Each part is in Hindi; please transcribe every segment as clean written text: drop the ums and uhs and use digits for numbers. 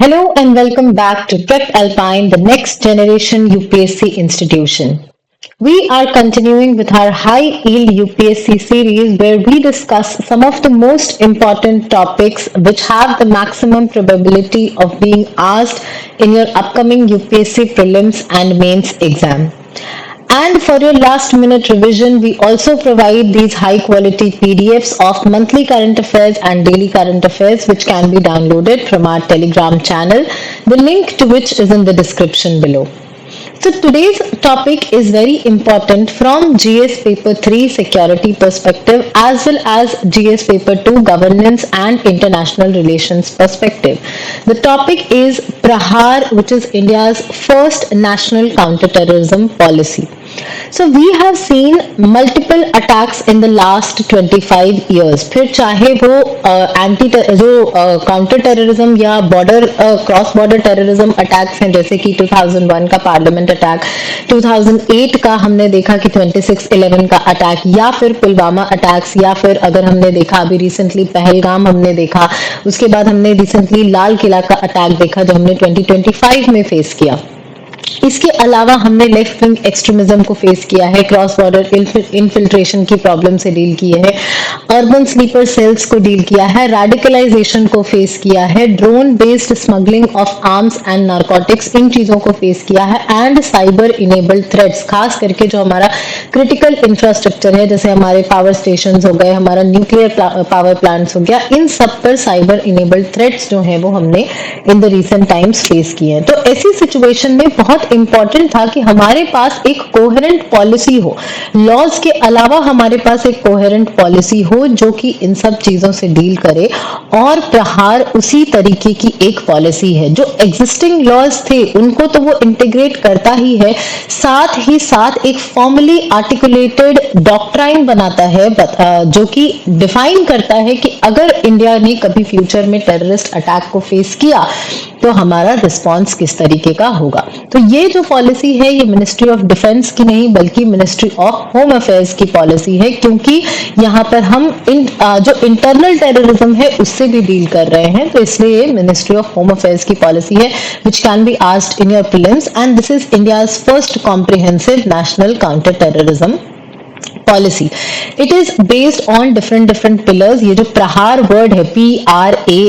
Hello and welcome back to Prep Alpine, the next generation UPSC institution. We are continuing with our high yield UPSC series where we discuss some of the most important topics which have the maximum probability of being asked in your upcoming UPSC prelims and mains exam. And for your last minute revision, we also provide these high quality PDFs of monthly current affairs and daily current affairs, which can be downloaded from our Telegram channel, the link to which is in the description below. So today's topic is very important from GS paper 3 security perspective as well as GS paper 2 governance and international relations perspective. The topic is Prahar, which is India's first national counterterrorism policy. So we have seen multiple attacks in the last 25 years. फिर चाहे वो एंटी जो काउंटर टेररिज्म या border cross border terrorism attacks हैं जैसे कि 2001 का पार्लियामेंट अटैक, 2008 का हमने देखा कि 26/11 का अटैक, या फिर पुलवामा अटैक्स, या फिर अगर हमने देखा अभी रिसेंटली पहलगाम हमने देखा, उसके बाद हमने रिसेंटली लाल किला का अटैक देखा जो हमने 2025 में फेस किया. इसके अलावा हमने लेफ्ट विंग एक्सट्रीमिज्म को फेस किया है, क्रॉस बॉर्डर इन्फिल्ट्रेशन की प्रॉब्लम से डील किए हैं, अर्बन स्लीपर सेल्स को डील किया है, रेडिकलाइजेशन को फेस किया है, drone based smuggling of arms and narcotics, इन चीजों को फेस किया है, एंड साइबर इनेबल्ड थ्रेट्स, खास करके जो हमारा क्रिटिकल इंफ्रास्ट्रक्चर है जैसे हमारे पावर स्टेशन हो गए, हमारा न्यूक्लियर पावर प्लांट्स हो गया, इन सब पर साइबर इनेबल्ड थ्रेट्स जो है वो हमने in the recent times face किए हैं. तो ऐसी सिचुएशन में बहुत इंपॉर्टेंट था कि हमारे पास एक कोहेरेंट पॉलिसी हो, लॉज के अलावा हमारे पास एक कोहेरेंट पॉलिसी हो जो कि इन सब चीजों से डील करे, और प्रहार उसी तरीके की एक पॉलिसी है. जो एग्जिस्टिंग लॉज थे उनको तो वो इंटीग्रेट करता ही है, साथ ही साथ एक फॉर्मली आर्टिकुलेटेड डॉक्ट्राइन बनाता है जो कि डिफाइन करता है कि अगर इंडिया ने कभी फ्यूचर में टेररिस्ट अटैक को फेस किया तो हमारा रिस्पॉन्स किस तरीके का होगा. तो ये जो पॉलिसी है ये मिनिस्ट्री ऑफ डिफेंस की नहीं बल्कि मिनिस्ट्री ऑफ होम अफेयर्स की पॉलिसी है, क्योंकि यहाँ पर हम जो इंटरनल टेररिज्म है उससे भी डील कर रहे हैं. तो इसलिए मिनिस्ट्री ऑफ होम अफेयर्स की पॉलिसी है which can be asked in your prelims, and this is India's first comprehensive national counter terrorism policy. It is based on different pillars. ये जो प्रहार वर्ड है PRAHAAR,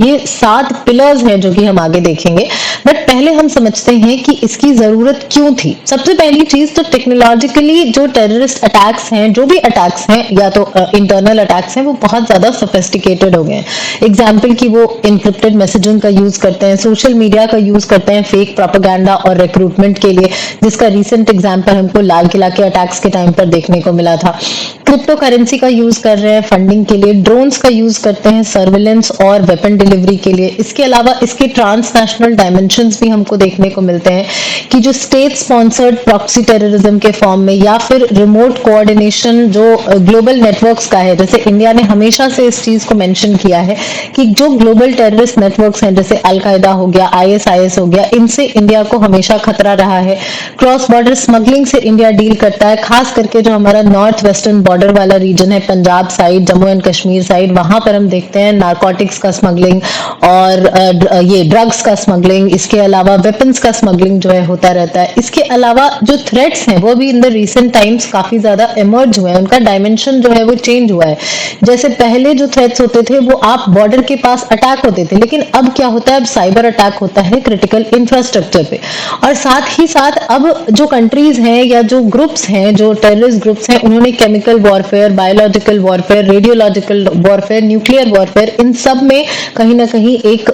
ये 7 पिलर्स हैं जो कि हम आगे देखेंगे. बट पहले हम समझते हैं कि इसकी जरूरत क्यों थी. सबसे पहली चीज तो टेक्नोलॉजिकली जो टेररिस्ट अटैक्स हैं, जो भी अटैक्स हैं या तो इंटरनल अटैक्स हैं, वो बहुत ज्यादा सोफिस्टिकेटेड हो गए हैं. एग्जाम्पल की वो इंक्रिप्टेड मैसेजिंग का यूज करते हैं, सोशल मीडिया का यूज करते हैं फेक प्रोपेगेंडा और रिक्रूटमेंट के लिए, जिसका रिसेंट एग्जाम्पल हमको लाल किला के अटैक्स के टाइम पर देखने को मिला था. क्रिप्टो करेंसी का यूज कर रहे हैं फंडिंग के लिए, ड्रोन्स का यूज करते हैं सर्विलेंस और वेपन डिलीवरी के लिए. इसके अलावा इसके ट्रांसनेशनल डायमेंशंस भी हमको देखने को मिलते हैं कि जो स्टेट स्पॉन्सर्ड प्रॉक्सी टेररिज्म के फॉर्म में या फिर रिमोट कोऑर्डिनेशन जो ग्लोबल नेटवर्क्स का है, जैसे इंडिया ने हमेशा से इस चीज को मेंशन किया है कि जो ग्लोबल टेररिस्ट नेटवर्क्स हैं जैसे अलकायदा हो गया, ISIS हो गया, इनसे इंडिया को हमेशा खतरा रहा है. क्रॉस बॉर्डर स्मगलिंग से इंडिया डील करता है, खास करके जो हमारा नॉर्थ वेस्टर्न बॉर्डर वाला रीजन है, Punjab side, Jammu and Kashmir side, वहां पर हम देखते हैं नारकोटिक्स का स्मगलिंग और ये ड्रग्स का स्मगलिंग, इसके अलावा वेपन्स का स्मगलिंग जो है होता रहता है. इसके अलावा जो थ्रेट्स हैं वो भी इन द रिसेंट टाइम्स काफी ज्यादा इमर्ज हुए हैं, उनका डायमेंशन जो है वो चेंज हुआ है. जैसे पहले जो थ्रेट्स होते थे वो आप बॉर्डर के पास अटैक होते थे, लेकिन अब क्या होता है, अब साइबर अटैक होता है क्रिटिकल इंफ्रास्ट्रक्चर पे. और साथ ही साथ अब जो कंट्रीज हैं या जो ग्रुप्स हैं, जो टेररिस्ट ग्रुप्स हैं, उन्होंने chemical warfare, biological warfare, radiological warfare, nuclear warfare, इन सब में कहीं ना कहीं एक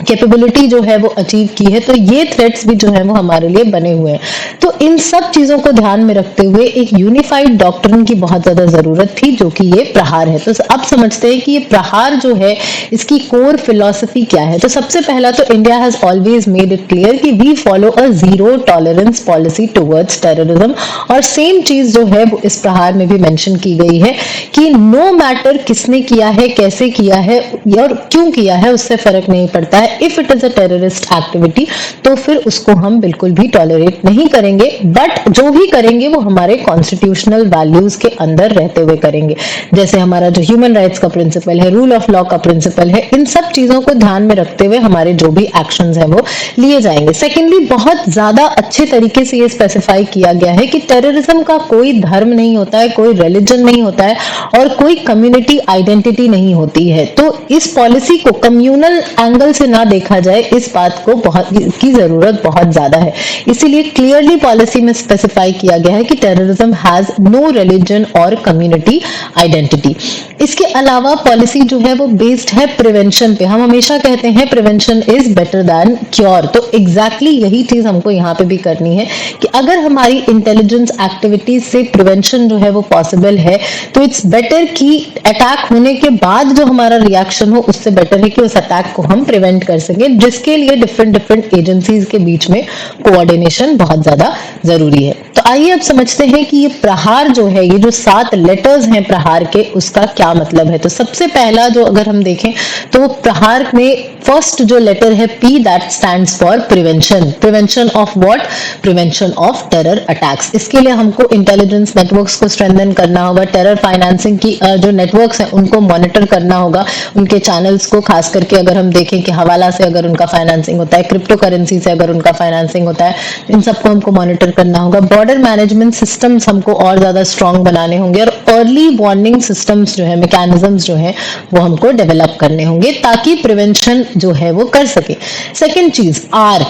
कैपेबिलिटी जो है वो अचीव की है. तो ये थ्रेट्स भी जो है वो हमारे लिए बने हुए हैं. तो इन सब चीजों को ध्यान में रखते हुए एक यूनिफाइड डॉक्ट्रिन की बहुत ज्यादा जरूरत थी जो कि ये प्रहार है. तो अब समझते हैं कि ये प्रहार जो है इसकी कोर फिलॉसफी क्या है. तो सबसे पहला तो India has always made it clear कि we follow a zero tolerance policy towards terrorism, और सेम चीज जो है वो इस प्रहार में भी मेंशन की गई है कि नो मैटर किसने किया है, कैसे किया है और क्यों किया है, उससे फर्क नहीं पड़ता है. है if it is a terrorist activity, तो फिर उसको हम बिल्कुल भी टॉलरेट नहीं करेंगे, बट जो भी करेंगे वो हमारे कॉन्स्टिट्यूशनल वैल्यूज के अंदर रहते हुए करेंगे। जैसे हमारा जो ह्यूमन राइट्स का प्रिंसिपल है, रूल ऑफ लॉ का प्रिंसिपल है, इन सब चीजों को ध्यान में रखते हुए हमारे जो भी एक्शंस है वो लिए जाएंगे। सेकेंडली, बहुत ज्यादा अच्छे तरीके से ये स्पेसिफाई किया गया है कि टेररिज्म का कोई धर्म नहीं होता है, कोई रिलीजन नहीं होता है और कोई कम्युनिटी आइडेंटिटी नहीं होती है। तो इस पॉलिसी को कम्युनल एंगल से ना देखा जाए, इस बात को बहुत की जरूरत बहुत ज्यादा है। इसीलिए क्लियरली पॉलिसी में स्पेसिफाई किया गया है कि टेररिज्म हैज नो रिलीजन और कम्युनिटी आइडेंटिटी। इसके अलावा पॉलिसी जो है वो बेस्ड है प्रिवेंशन पे। हम हमेशा कहते हैं prevention is better than cure, तो एग्जैक्टली यही चीज हमको यहाँ पे भी करनी है कि अगर हमारी इंटेलिजेंस एक्टिविटीज से प्रिवेंशन जो है वो पॉसिबल है, तो इट्स बेटर कि अटैक होने के बाद जो हमारा रिएक्शन हो उससे बेटर है कि उस अटैक को हम प्रिवेंट कर सकें, जिसके लिए डिफरेंट एजेंसीज के बीच में कोऑर्डिनेशन बहुत ज्यादा जरूरी है। तो आइए अब समझते हैं कि ये प्रहार जो है, ये जो 7 लेटर्स हैं प्रहार के, उसका क्या मतलब है। तो सबसे पहला जो अगर हम देखें तो प्रहार में फर्स्ट जो लेटर है P, that stands for prevention. Prevention of what? Prevention of terror attacks. इसके लिए हमको इंटेलिजेंस नेटवर्क्स को स्ट्रेंथन करना होगा, टेरर फाइनेंसिंग की जो नेटवर्क्स हैं उनको मॉनिटर करना होगा, उनके चैनल्स को, खास करके अगर हम देखें कि हवाला से अगर उनका फाइनेंसिंग होता है, क्रिप्टो करेंसी से अगर उनका फाइनेंसिंग होता है, इन सबको हमको मॉनिटर करना होगा। बॉर्डर मैनेजमेंट सिस्टम्स हमको और ज्यादा स्ट्रांग बनाने होंगे और अर्ली वार्निंग सिस्टम्स जो है, मैकेनिज्म्स जो है वो हमको डेवलप करने होंगे ताकि प्रिवेंशन जो है वो कर सके। सेकेंड चीज आर,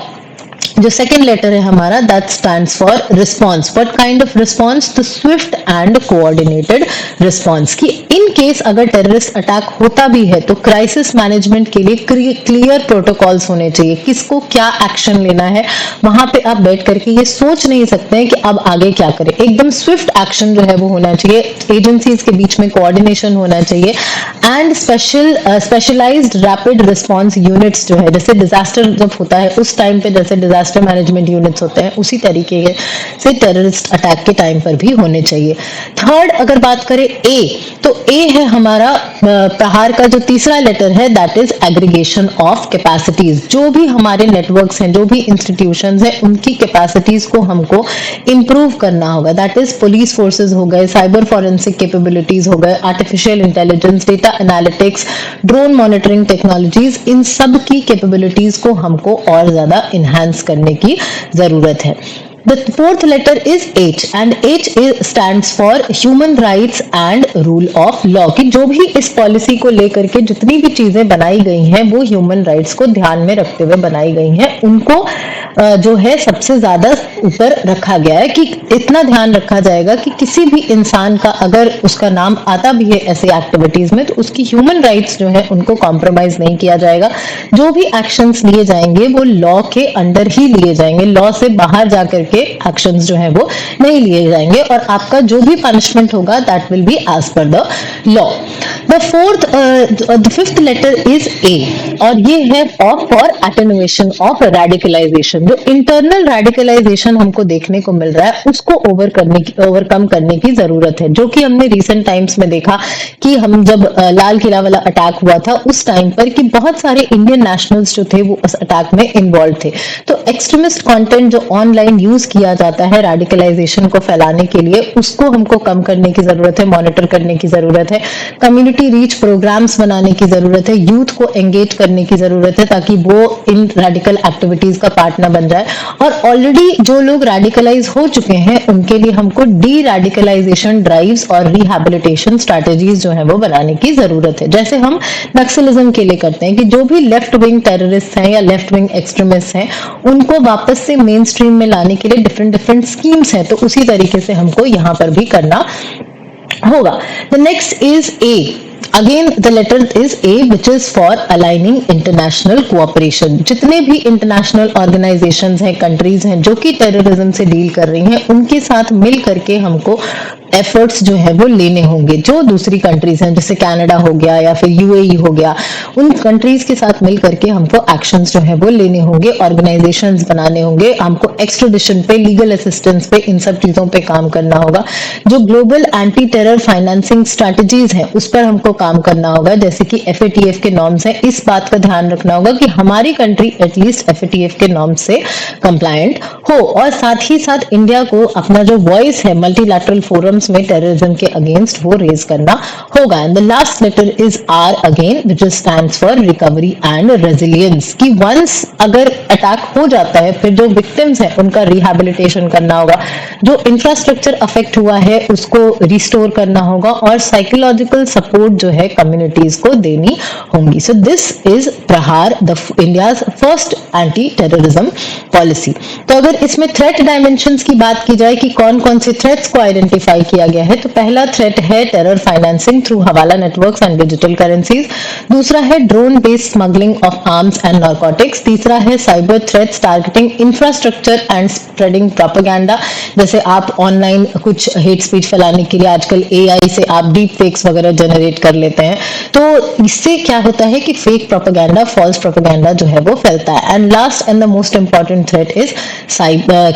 जो सेकेंड लेटर है हमारा, that stands for response. What kind of response? The Swift and coordinated response. कि इन केस अगर टेररिस्ट अटैक होता भी है तो क्राइसिस मैनेजमेंट के लिए क्लियर प्रोटोकॉल्स होने चाहिए, किसको क्या एक्शन लेना है। वहां पे आप बैठ करके ये सोच नहीं सकते हैं कि अब आगे क्या करें, एकदम स्विफ्ट एक्शन जो है वो होना चाहिए, एजेंसीज के बीच में कोऑर्डिनेशन होना चाहिए and specialized rapid response units जो है, जैसे डिजास्टर जब होता है उस टाइम पे जैसे डिजास्टर मैनेजमेंट यूनिट्स होते हैं, उसी तरीके से टेररिस्ट अटैक के टाइम पर भी होने चाहिए। थर्ड अगर बात करें ए, तो ए है हमारा प्रहार का जो तीसरा लेटर है, that is aggregation of capacities. जो भी हमारे नेटवर्क्स हैं, जो भी इंस्टीट्यूशंस हैं, उनकी कैपेसिटीज को हमको इंप्रूव करना होगा। दैट इज पुलिस फोर्सेस हो गए, साइबर फॉरेंसिक कैपेबिलिटीज हो गए, artificial intelligence, data analytics, drone monitoring technologies, इन सब की कैपेबिलिटीज को हमको और ज्यादा इनहांस करने की जरूरत है। The fourth letter is H and H stands for Human Rights and Rule of Law। कि जो भी इस पॉलिसी को लेकर के जितनी भी चीजें बनाई गई हैं वो ह्यूमन राइट्स को ध्यान में रखते हुए बनाई गई हैं, उनको जो है सबसे ज्यादा ऊपर रखा गया है कि इतना ध्यान रखा जाएगा कि किसी भी इंसान का अगर उसका नाम आता भी है ऐसी एक्टिविटीज में तो उसकी ह्यूमन राइट्स जो है उनको कॉम्प्रोमाइज नहीं किया जाएगा। जो भी एक्शंस लिए जाएंगे वो लॉ के अंडर ही लिए जाएंगे, लॉ से बाहर जाकर के एक्शंस जो है वो नहीं लिए जाएंगे और आपका जो भी पनिशमेंट होगा that will be as per the law. The fifth letter is A और ये है फॉर एटेनुएशन ऑफ रेडिकलाइजेशन। जो इंटरनल रेडिकलाइजेशन हमको देखने को मिल रहा है उसको ओवरकम करने की जरूरत है, जो कि हमने रिसेंट टाइम्स में देखा कि हम जब लाल किला वाला अटैक हुआ था उस टाइम पर कि बहुत सारे इंडियन नेशनल्स जो थे वो उस अटैक में इन्वॉल्व थे। तो एक्सट्रीमिस्ट कंटेंट जो ऑनलाइन यूज किया जाता है रेडिकलाइजेशन को फैलाने के लिए, उसको हमको कम करने की जरूरत है, मॉनिटर करने की जरूरत है, कम्युनिटी रीच प्रोग्राम्स बनाने की जरूरत है, यूथ को एंगेज करने की जरूरत है ताकि वो इन रेडिकल एक्टिविटीज का पार्ट न बन जाए। और ऑलरेडी जो लोग रेडिकलाइज हो चुके हैं उनके लिए हमको डी रेडिकलाइजेशन ड्राइव्स और रिहैबिलिटेशन स्ट्रेटेजीज जो है वो बनाने की जरूरत है, जैसे हम नक्सलिज्म के लिए करते हैं कि जो भी लेफ्ट विंग टेररिस्ट हैं या लेफ्ट विंग एक्सट्रीमिस्ट हैं उनको वापस से मेन स्ट्रीम में लाने के लिए डिफरेंट स्कीम्स हैं। तो उसी तरीके से हमको यहाँ पर भी करना होगा। The next is a. Again, the letter is A, which is for aligning international cooperation। जितने भी इंटरनेशनल ऑर्गेनाइजेशंस हैं, कंट्रीज हैं जो कि टेररिज्म से डील कर रही हैं, उनके साथ मिल करके हमको एफर्ट्स जो है वो लेने होंगे। जो दूसरी कंट्रीज हैं जैसे कनाडा हो गया या फिर यूएई हो गया, उन कंट्रीज के साथ मिल करके हमको एक्शंस जो है वो लेने होंगे, ऑर्गेनाइजेशंस बनाने होंगे, हमको एक्सट्राडिशन पे, लीगल असिस्टेंस पे, इन सब चीजों पे काम करना होगा। जो global anti terror financing strategies हैं उस पर हमको काम करना होगा, जैसे कि FATF के नॉर्म्स हैं, इस बात का ध्यान रखना होगा कि हमारी कंट्री एटलीस्ट FATF के नॉर्म्स से कंप्लायंट हो, और साथ ही साथ इंडिया को अपना जो वॉइस है मल्टीलैटरल फोरम्स में टेररिज्म के अगेंस्ट वो रेज करना होगा। And the last letter is R again, which stands for recovery and resilience, कि वंस अगर अटैक हो जाता है फिर जो विक्टिम्स हैं उनका रिहैबिलिटेशन करना होगा, जो इंफ्रास्ट्रक्चर अफेक्ट हुआ है उसको रिस्टोर करना होगा, और साइकोलॉजिकल सपोर्ट जो है कम्युनिटीज को देनी होंगी। सो दिस इज प्रहार, the India's first anti terrorism policy. तो अगर इसमें थ्रेट डायमेंशंस की बात की जाए कि कौन कौन से थ्रेट्स को आइडेंटिफाई किया गया है, तो पहला थ्रेट है टेरर फाइनेंसिंग थ्रू हवाला नेटवर्क्स एंड डिजिटल करेंसीज, दूसरा है drone based smuggling of arms and narcotics, तीसरा है cyber threats targeting infrastructure and spreading propaganda, जैसे आप ऑनलाइन कुछ हेट स्पीच फैलाने के लिए आजकल AI से आप डीप फेक्स वगैरह जनरेट कर लेते हैं, तो इससे क्या होता है कि फेक प्रोपेगेंडा, फॉल्स प्रोपेगेंडा जो है वो फैलता है। And last and the most important threat is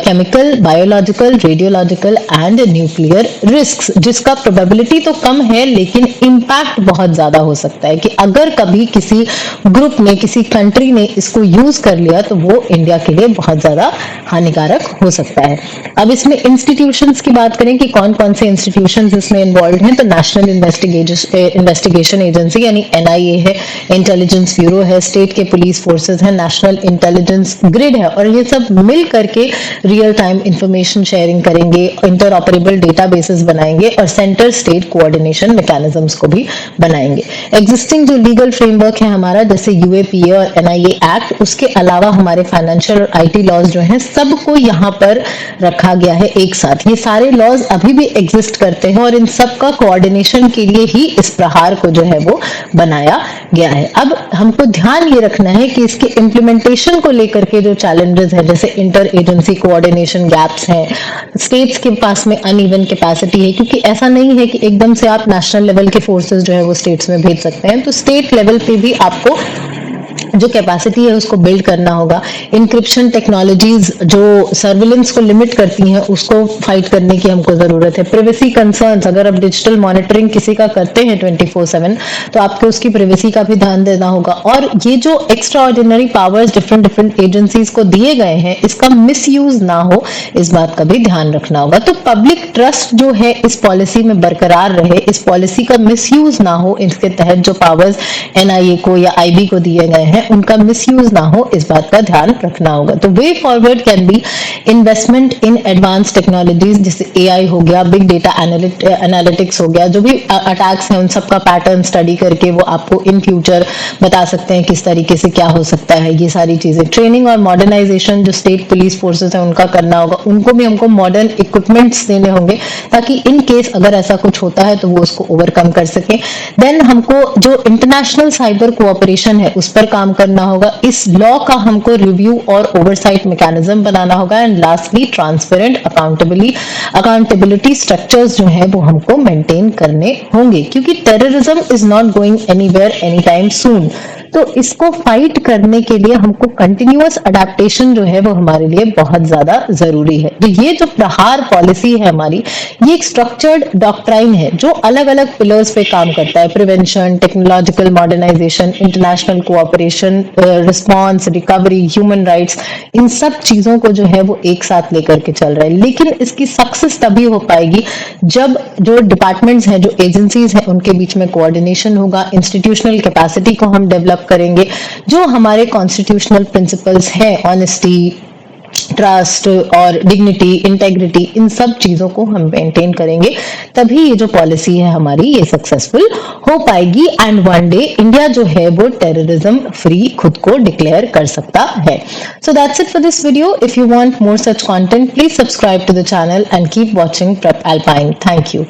chemical, biological, radiological and nuclear risk, जिसका प्रोबेबिलिटी तो कम है लेकिन इम्पैक्ट बहुत ज्यादा हो सकता है, कि अगर कभी किसी ग्रुप ने, किसी कंट्री ने इसको यूज कर लिया तो वो इंडिया के लिए बहुत ज्यादा हानिकारक हो सकता है। अब इसमें इंस्टीट्यूशंस की बात करें कि कौन कौन से इंस्टीट्यूशंस इसमें इन्वॉल्व हैं, तो नेशनल इन्वेस्टिगेशन एजेंसी यानी NIA है, इंटेलिजेंस ब्यूरो है, स्टेट के पुलिस फोर्सेस है, नेशनल इंटेलिजेंस ग्रिड है, और ये सब मिल करके रियल टाइम इंफॉर्मेशन शेयरिंग करेंगे, इंटरऑपरेबल डेटाबेसेस बनाएंगे और सेंटर स्टेट कोऑर्डिनेशन मैकेनिज्म्स को भी बनाएंगे। एग्जिस्टिंग जो लीगल फ्रेमवर्क है हमारा, जैसे UAPA और NIA एक्ट, उसके अलावा हमारे फाइनेंशियल और IT लॉज जो हैं सबको यहाँ पर रखा गया है एक साथ। ये सारे लॉज अभी भी एग्जिस्ट करते हैं और इन सब का कोऑर्डिनेशन के लिए ही इस प्रहार को जो है वो बनाया गया है। अब हमको ध्यान ये रखना है कि इसके इम्प्लीमेंटेशन को लेकर के जो चैलेंजेस है, जैसे इंटर एजेंसी कोऑर्डिनेशन गैप्स हैं, स्टेट्स के पास में अनइवन कैपेसिटी है, क्योंकि ऐसा नहीं है कि एकदम से आप नेशनल लेवल के फोर्सेस जो है वो स्टेट्स में भेज सकते हैं, तो स्टेट लेवल पे भी आपको जो कैपेसिटी है उसको बिल्ड करना होगा। इंक्रिप्शन टेक्नोलॉजीज जो सर्विलेंस को लिमिट करती हैं उसको फाइट करने की हमको जरूरत है। प्रिवेसी कंसर्न्स, अगर आप डिजिटल मॉनिटरिंग किसी का करते हैं 24/7 तो आपको उसकी प्रिवेसी का भी ध्यान देना होगा। और ये जो extra ordinary powers different agencies को दिए गए हैं इसका मिसयूज ना हो, इस बात का भी ध्यान रखना होगा। तो पब्लिक ट्रस्ट जो है इस पॉलिसी में बरकरार रहे, इस पॉलिसी का मिसयूज ना हो, इसके तहत जो पावर्स NIA को या IB को दिए गए हैं उनका मिसयूज ना हो, इस बात का ध्यान रखना होगा। तो way forward can be investment in advance technologies, जैसे AI हो गया, बिग डेटा एनालिटिक्स हो गया, जो भी अटैक्स हैं उन सबका पैटर्न स्टडी करके वो आपको इन फ्यूचर बता सकते हैं किस तरीके से क्या हो सकता है। ये सारी चीजें, ट्रेनिंग और मॉडर्नाइजेशन जो स्टेट पुलिस फोर्सेस है उनका करना होगा, उनको भी हमको मॉडर्न इक्विपमेंट्स देने होंगे ताकि इन केस अगर ऐसा कुछ होता है तो वो उसको ओवरकम कर सके। देन हमको जो इंटरनेशनल साइबर कोऑपरेशन है उस पर काम करना होगा, इस लॉ का हमको रिव्यू और ओवरसाइट मैकेनिज्म बनाना होगा। And lastly transparent accountability structures जो है वो हमको मेंटेन करने होंगे, क्योंकि terrorism is not going anywhere any time soon. तो इसको फाइट करने के लिए हमको कंटिन्यूअस अडेप्टेशन जो है वो हमारे लिए बहुत ज्यादा जरूरी है। तो ये जो प्रहार पॉलिसी है हमारी, ये एक स्ट्रक्चर्ड डॉक्ट्राइन है जो अलग अलग पिलर्स पे काम करता है, prevention, technological modernisation, international cooperation, response, recovery, human rights, इन सब चीजों को जो है वो एक साथ लेकर के चल रहा है। लेकिन इसकी सक्सेस तभी हो पाएगी जब जो डिपार्टमेंट्स हैं, जो एजेंसीज हैं, उनके बीच में कोऑर्डिनेशन होगा, इंस्टीट्यूशनल कैपेसिटी को हम डेवलप करेंगे, जो हमारे कॉन्स्टिट्यूशनल प्रिंसिपल्स हैं, ऑनेस्टी, ट्रस्ट और डिग्निटी, इंटेग्रिटी, इन सब चीजों को हम मेंटेन करेंगे, तभी ये जो पॉलिसी है हमारी ये सक्सेसफुल हो पाएगी। एंड वन डे इंडिया जो है वो टेररिज्म फ्री खुद को डिक्लेयर कर सकता है। So that's it for this video. If you want more such content, please subscribe to the channel and keep watching Prep Alpine. Thank you.